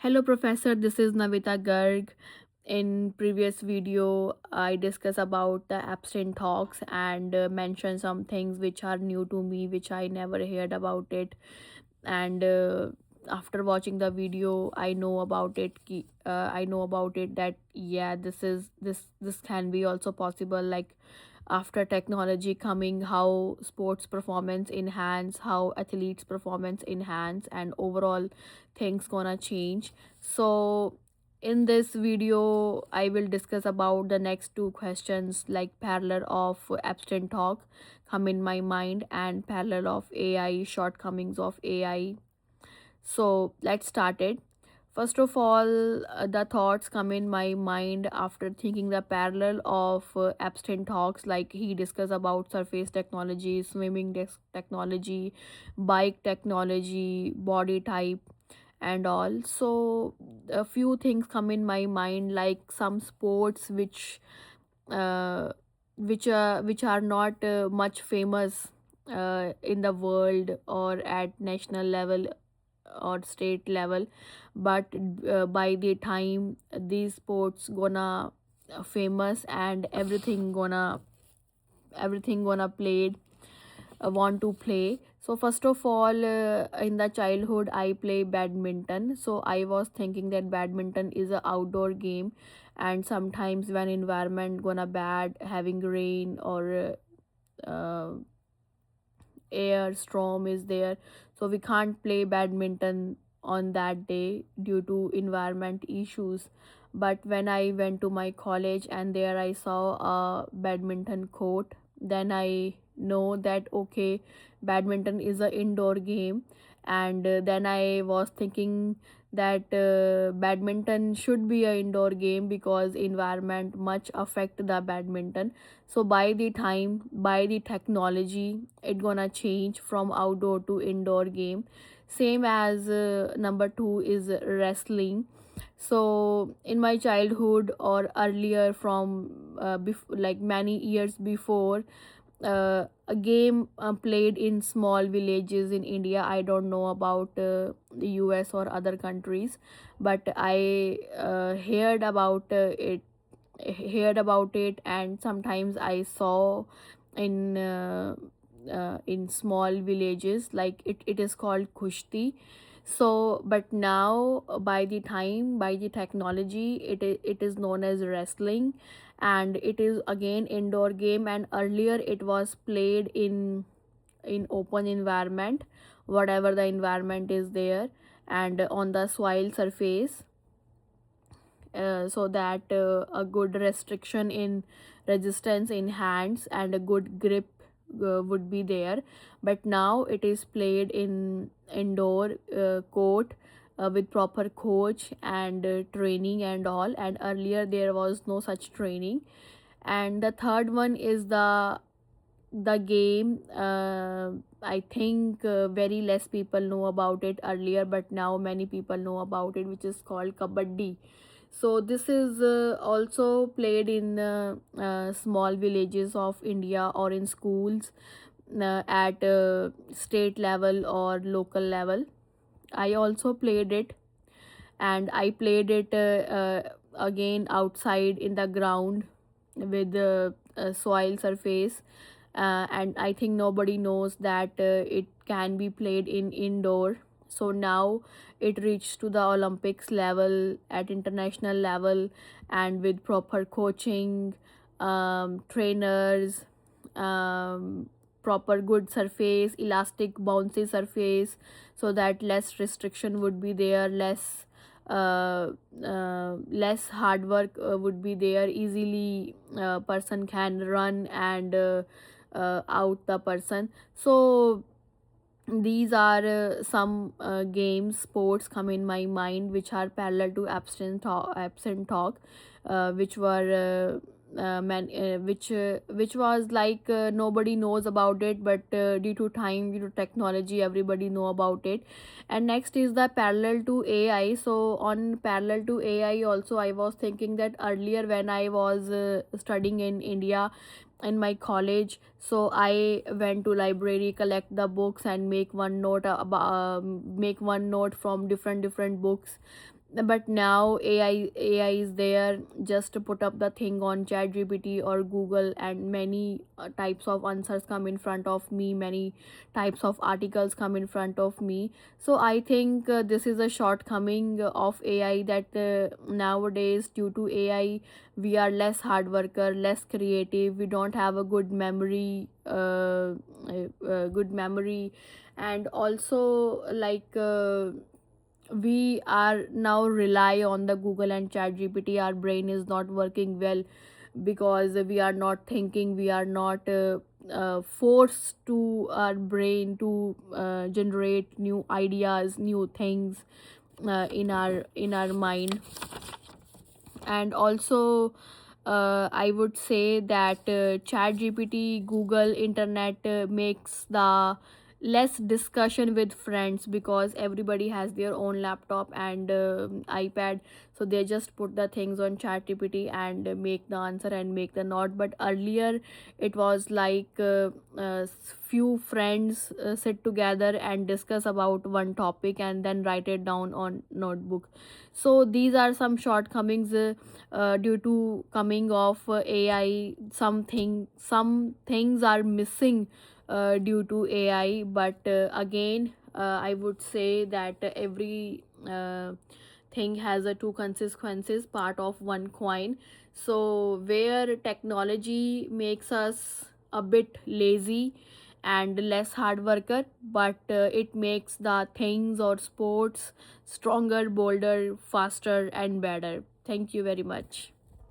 Hello, Professor. This is Navita Garg. In previous video, I discussed about the absent talks and mentioned some things which are new to me, which I never heard about it. And after watching the video, I know about it. I know about it that yeah, this can be also possible. Like after technology coming, how sports performance enhance, how athletes performance enhance, and overall things gonna change. So in this video I will discuss about the next two questions, like parallel of absent talk come in my mind and parallel of AI, shortcomings of AI. So let's start it. First of all, the thoughts come in my mind after thinking the parallel of absent talks, like he discussed about surface technology, swimming technology, bike technology, body type, and all. So a few things come in my mind, like some sports uh, which are not much famous in the world or at national level or state level, but by the time these sports gonna famous and everything gonna played want to play. So first of all, in the childhood I play badminton, so I was thinking that badminton is a outdoor game, and sometimes when environment gonna bad, having rain or air storm is there, so we can't play badminton on that day due to environment issues. But when I went to my college and there I saw a badminton court, then I know that okay, badminton is a indoor game. And then I was thinking that badminton should be a indoor game because environment much affect the badminton. So by the technology, it gonna change from outdoor to indoor game. Same as number two is wrestling. So in my childhood or earlier from like many years before, a game played in small villages in India. I don't know about the US or other countries, but I heard about it, and sometimes I saw in in small villages, like it is called kushti. So but now by the technology, it is known as wrestling, and it is again indoor game, and earlier it was played in open environment, whatever the environment is there, and on the soil surface, so that a good restriction in resistance in hands and a good grip would be there. But now it is played in indoor court with proper coach and training and all, and earlier there was no such training. And the third one is the game, I think very less people know about it earlier, but now many people know about it, which is called kabaddi. So this is also played in small villages of India or in schools at state level or local level. I also played it, and I played it again outside in the ground with the soil surface. And I think nobody knows that it can be played in indoor. So now it reached to the Olympics level, at international level, and with proper coaching, trainers, proper good surface, elastic bouncy surface, so that less restriction would be there, less hard work would be there, easily person can run and out the person. So these are some games, sports come in my mind which are parallel to absent talk, which were which was like nobody knows about it, but due to time, due to technology, everybody know about it. And next is the parallel to AI. So on parallel to AI also, I was thinking that earlier when I was studying in India in my college, so I went to library, collect the books, and make one note about make one note from different books, but now AI is there. Just to put up the thing on ChatGPT or Google, and many types of answers come in front of me, many types of articles come in front of me. So I think this is a shortcoming of AI, that nowadays, due to AI, we are less hard worker, less creative, we don't have a good memory, good memory. And also, like, we are now rely on the Google and Chat GPT. Our brain is not working well, because we are not thinking, we are not forced to our brain to generate new ideas, new things in our mind. And also, I would say that Chat GPT, Google, internet makes the less discussion with friends, because everybody has their own laptop and iPad. So they just put the things on Chat GPT and make the answer and make the note. But earlier it was like, few friends sit together and discuss about one topic and then write it down on notebook. So these are some shortcomings due to coming of AI. Some things are missing due to AI. But again, I would say that every thing has a two consequences, part of one coin. So where technology makes us a bit lazy and less hard worker, but it makes the things or sports stronger, bolder, faster, and better. Thank you very much.